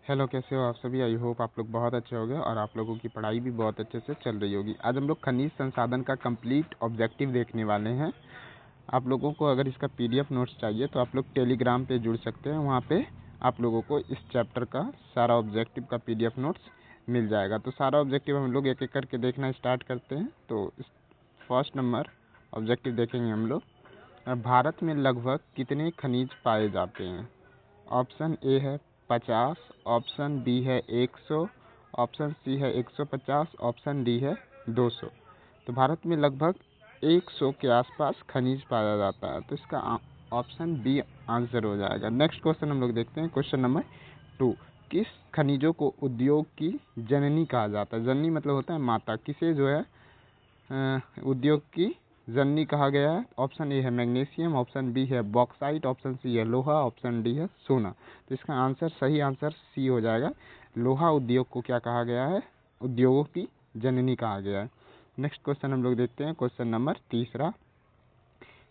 Hello, कैसे हो आप सभी। आई होप आप लोग बहुत अच्छे होंगे और आप लोगों की पढ़ाई भी बहुत अच्छे से चल रही होगी। आज हम लोग खनिज संसाधन का कंप्लीट ऑब्जेक्टिव देखने वाले हैं। आप लोगों को अगर इसका पीडीएफ नोट्स चाहिए तो आप लोग टेलीग्राम पे जुड़ सकते हैं। वहाँ पे आप लोगों को इस चैप्टर का सारा ऑब्जेक्टिव का पीडीएफ नोट्स मिल जाएगा। तो सारा ऑब्जेक्टिव हम लोग एक एक करके देखना स्टार्ट करते हैं। तो फर्स्ट नंबर ऑब्जेक्टिव देखेंगे हम लोग। भारत में लगभग कितने खनिज पाए जाते हैं। ऑप्शन ए है 50, ऑप्शन बी है 100, ऑप्शन सी है 150, ऑप्शन डी है 200। तो भारत में लगभग 100 के आसपास खनिज पाया जाता है। तो इसका ऑप्शन बी आंसर हो जाएगा। नेक्स्ट क्वेश्चन हम लोग देखते हैं। Question number 2। किस खनिजों को उद्योग की जननी कहा जाता है। जननी मतलब होता है माता। किसे जो है उद्योग की जननी कहा गया है। ऑप्शन ए है मैग्नीशियम, ऑप्शन बी है बॉक्साइट, ऑप्शन सी है लोहा, ऑप्शन डी है सोना। तो इसका आंसर सही आंसर सी हो जाएगा। लोहा उद्योग को क्या कहा गया है, उद्योगों की जननी कहा गया है। नेक्स्ट क्वेश्चन हम लोग देखते हैं। Question number 3।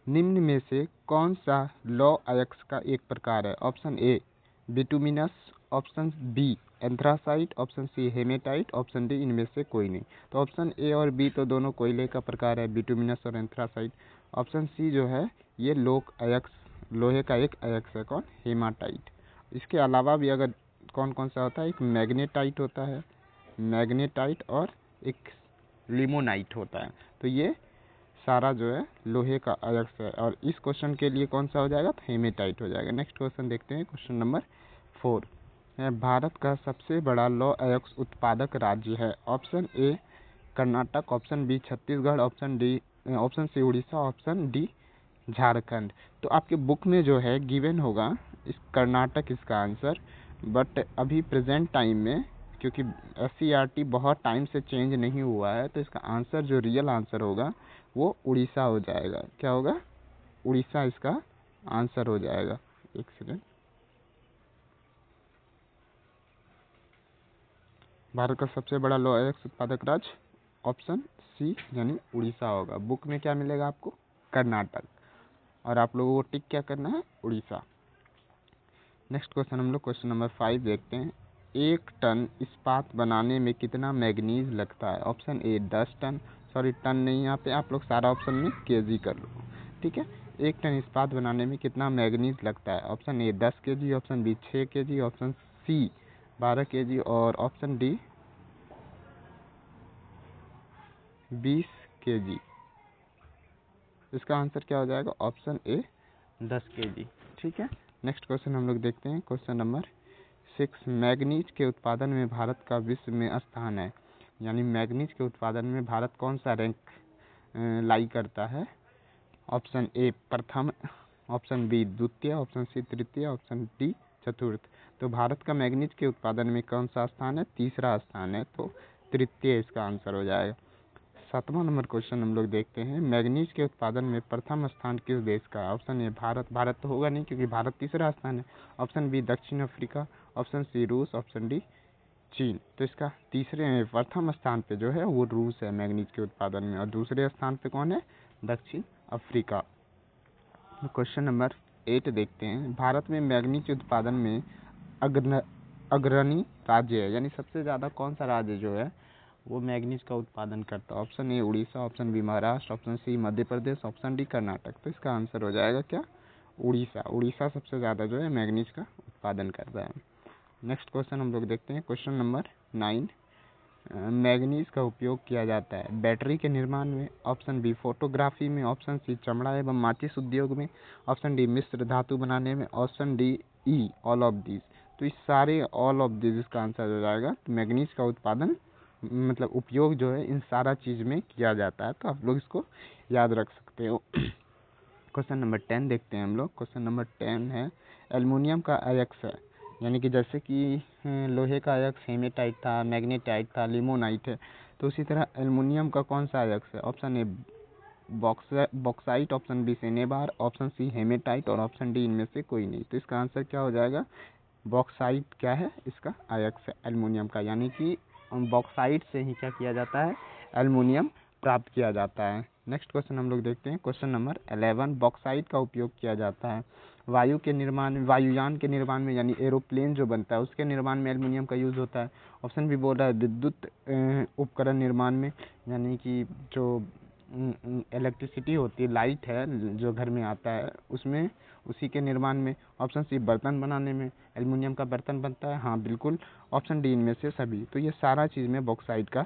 निम्न में से कौन सा लौह अयस्क का एक प्रकार है। Option A bituminous, option B anthracite, option C haematite, option D इनमें से कोई नहीं। तो ऑप्शन ए और बी तो दोनों कोयले का प्रकार है, बिटुमिनस और एंथ्रासाइट। ऑप्शन सी जो है ये लोहे का एक अयस्क है। कौन, हेमाटाइट। इसके अलावा भी अगर कौन कौन सा होता है, एक मैग्नेटाइट होता है, मैग्नेटाइट और एक लिमोनाइट होता है। तो ये सारा जो है लोहे का अयस्क है और इस क्वेश्चन के लिए कौन सा हो जाएगा, तो हेमेटाइट हो जाएगा। नेक्स्ट क्वेश्चन देखते हैं। Question number 4। भारत का सबसे बड़ा लौह अयस्क उत्पादक राज्य है। Option A Karnataka, option B Chhattisgarh, option C Orissa, option D Jharkhand. तो आपके बुक में जो है गिवन होगा इस कर्नाटक इसका आंसर, बट अभी प्रेजेंट टाइम में क्योंकि SCERT बहुत टाइम से चेंज नहीं हुआ है तो इसका आंसर जो रियल आंसर होगा वो उड़ीसा हो जाएगा। क्या होगा, उड़ीसा इसका आंसर हो जाएगा। एक सेकेंड। भारत का सबसे बड़ा लौह अयस्क उत्पादक राज्य ऑप्शन सी यानी उड़ीसा होगा। बुक में क्या मिलेगा आपको, कर्नाटक, और आप लोगों को टिक क्या करना है, उड़ीसा। नेक्स्ट क्वेश्चन हम लोग क्वेश्चन नंबर 5 देखते हैं। 1 टन इस्पात बनाने में कितना मैग्नीज लगता है। Option A 10 ton, sorry ton नहीं, यहाँ पे आप लोग सारा ऑप्शन में केजी कर लो, ठीक है। 1 टन इस्पात बनाने में कितना मैग्नीज लगता है। Option A 10 KG, option B 6 KG, option C 12 KG और ऑप्शन डी 20 केजी। इसका आंसर क्या हो जाएगा, ऑप्शन ए 10 केजी, ठीक है। नेक्स्ट क्वेश्चन हम लोग देखते हैं। Question number 6। मैग्नीज के उत्पादन में भारत का विश्व में स्थान है, यानी मैग्नीज के उत्पादन में भारत कौन सा रैंक लाई करता है। ऑप्शन ए प्रथम, ऑप्शन बी द्वितीय, ऑप्शन सी तृतीय, ऑप्शन डी चतुर्थ। तो भारत का मैग्नीज के उत्पादन में कौन सा स्थान है, तीसरा स्थान है, तो तृतीय इसका आंसर हो जाएगा। 7वां नंबर क्वेश्चन हम लोग देखते हैं। मैग्नीज के उत्पादन में प्रथम स्थान किस देश का है। ऑप्शन ए भारत तो होगा नहीं क्योंकि भारत तीसरा स्थान है। ऑप्शन बी दक्षिण अफ्रीका, ऑप्शन सी रूस, ऑप्शन डी चीन। तो इसका प्रथम स्थान पे जो है वो रूस है मैग्नीज के उत्पादन में, और दूसरे स्थान पे कौन है, दक्षिण अफ्रीका। क्वेश्चन नंबर 8 देखते हैं। भारत में मैग्नीज के उत्पादन में अग्रणी राज्य है, यानी सबसे ज़्यादा कौन सा राज्य जो है वो मैग्नीज का उत्पादन करता है। Option A Orissa, option B Maharashtra, option C Madhya Pradesh, option D Karnataka. तो इसका आंसर हो जाएगा क्या, उड़ीसा। उड़ीसा सबसे ज़्यादा जो है मैग्नीज का उत्पादन करता है। नेक्स्ट क्वेश्चन हम लोग देखते हैं। Question number 9। मैग्नीज का उपयोग किया जाता है बैटरी के निर्माण में। ऑप्शन बी फोटोग्राफी में, ऑप्शन सी चमड़ा एवं माचिस उद्योग में, ऑप्शन डी मिश्र धातु बनाने में, option D E all of this. तो इस सारे ऑल ऑफ दिस इसका आंसर हो जाएगा। तो मैग्नीज का उत्पादन मतलब उपयोग जो है इन सारा चीज़ में किया जाता है, तो आप लोग इसको याद रख सकते हो। क्वेश्चन नंबर 10 देखते हैं हम लोग। क्वेश्चन नंबर 10 है एल्युमिनियम का अयस्क है, यानी कि जैसे कि लोहे का अयस्क हेमेटाइट था, मैग्नेटाइट था, लिमोनाइट है, तो उसी तरह एल्युमिनियम का कौन सा अयस्क है। Option A bauxite, option B cinnabar, option C haematite और ऑप्शन डी इनमें से कोई नहीं। तो इसका आंसर क्या हो जाएगा, बॉक्साइट क्या है इसका अयस्क है एल्युमिनियम का, यानी कि बॉक्साइट से ही क्या किया जाता है, एल्युमिनियम प्राप्त किया जाता है। नेक्स्ट क्वेश्चन हम लोग देखते हैं। Question number 11। बॉक्साइट का उपयोग किया जाता है वायु के निर्माण में, वायुयान के निर्माण में यानी एरोप्लेन जो बनता है उसके निर्माण में एल्युमिनियम का यूज़ होता है। ऑप्शन बी बोल रहा है विद्युत उपकरण निर्माण में, यानी कि जो इलेक्ट्रिसिटी होती है, लाइट है जो घर में आता है उसमें, उसी के निर्माण में। ऑप्शन सी बर्तन बनाने में एल्युमिनियम का बर्तन बनता है, हाँ बिल्कुल। ऑप्शन डी इनमें से सभी। तो ये सारा चीज़ में बॉक्साइट का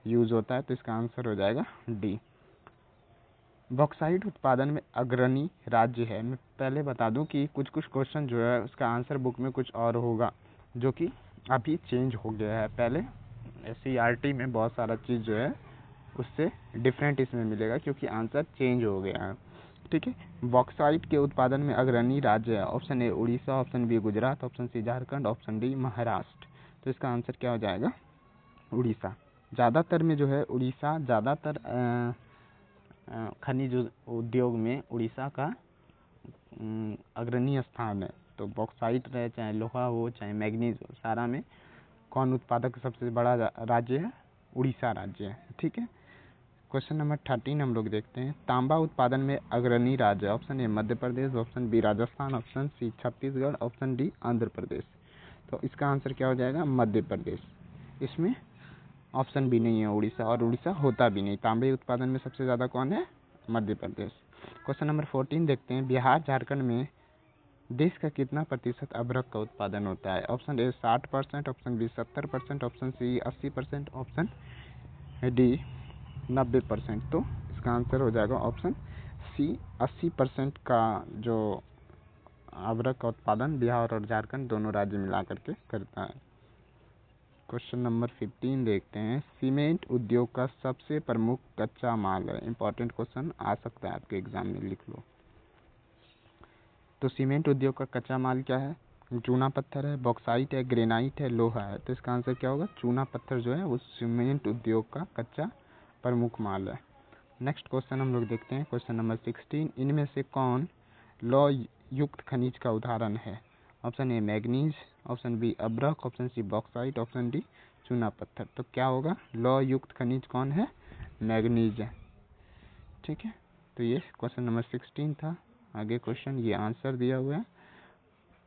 यूज़ होता है, तो इसका आंसर हो जाएगा डी। बॉक्साइट उत्पादन में अग्रणी राज्य है। मैं पहले बता दूं कि कुछ कुछ क्वेश्चन जो है उसका आंसर बुक में कुछ और होगा, जो कि अभी चेंज हो गया है। पहले SCERT में बहुत सारा चीज़ जो है उससे डिफरेंट इसमें मिलेगा, क्योंकि आंसर चेंज हो गया है। ठीक है, बॉक्साइट के उत्पादन में अग्रणी राज्य है। Option A Orissa, option B Gujarat, option C Jharkhand, option D Maharashtra. तो इसका आंसर क्या हो जाएगा? उड़ीसा। ज़्यादातर में जो है उड़ीसा, ज़्यादातर खनिज उद्योग में उड़ीसा का अग्रणी स्थान है। तो बॉक्साइट रहे, चाहे लोहा हो, चाहे मैग्नीज हो, सारा में कौन उत्पादक सबसे बड़ा राज्य है? उड़ीसा राज्य है। ठीक है, क्वेश्चन नंबर 13 हम लोग देखते हैं। तांबा उत्पादन में अग्रणी राज्य। Option A Madhya Pradesh, option B Rajasthan, option C Chhattisgarh, option D Andhra Pradesh. तो इसका आंसर क्या हो जाएगा? मध्य प्रदेश। इसमें ऑप्शन बी नहीं है उड़ीसा, और उड़ीसा होता भी नहीं। तांबे उत्पादन में सबसे ज़्यादा कौन है? मध्य प्रदेश। क्वेश्चन नंबर 14 देखते हैं। बिहार झारखंड में देश का कितना प्रतिशत अभ्रक का उत्पादन होता है? Option A 60%, option B 70%, option C 80%, option D 90%। तो इसका आंसर हो जाएगा ऑप्शन सी 80% का जो अभ्रक का उत्पादन बिहार और झारखंड दोनों राज्य मिला करके करता है। क्वेश्चन नंबर 15 देखते हैं। सीमेंट उद्योग का सबसे प्रमुख कच्चा माल है। इंपॉर्टेंट क्वेश्चन आ सकता है आपके एग्जाम में, लिख लो। तो सीमेंट उद्योग का कच्चा माल क्या है? चूना पत्थर है, बॉक्साइट है, ग्रेनाइट है, लोहा है। तो इसका आंसर क्या होगा? चूना पत्थर जो है वो सीमेंट उद्योग का कच्चा प्रमुख माल है। नेक्स्ट क्वेश्चन हम लोग देखते हैं। Question number 16। इनमें से कौन लौह युक्त खनिज का उदाहरण है? Option A manganese, option B अभ्रक, option C bauxite, option D चूना पत्थर। तो क्या होगा? लौह युक्त खनिज कौन है? मैग्नीज है। ठीक है, तो ये क्वेश्चन नंबर 16 था। आगे क्वेश्चन ये आंसर दिया हुआ है।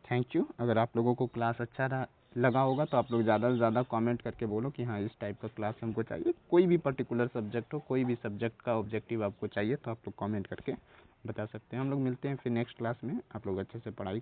Thank you. अगर आप लोगों को क्लास अच्छा लगा होगा तो आप लोग ज़्यादा से ज़्यादा कमेंट करके बोलो कि हाँ इस टाइप का क्लास हमको चाहिए। कोई भी पर्टिकुलर सब्जेक्ट हो, कोई भी सब्जेक्ट का ऑब्जेक्टिव आपको चाहिए तो आप लोग कमेंट करके बता सकते हैं। हम लोग मिलते हैं फिर नेक्स्ट क्लास में। आप लोग अच्छे से पढ़ाई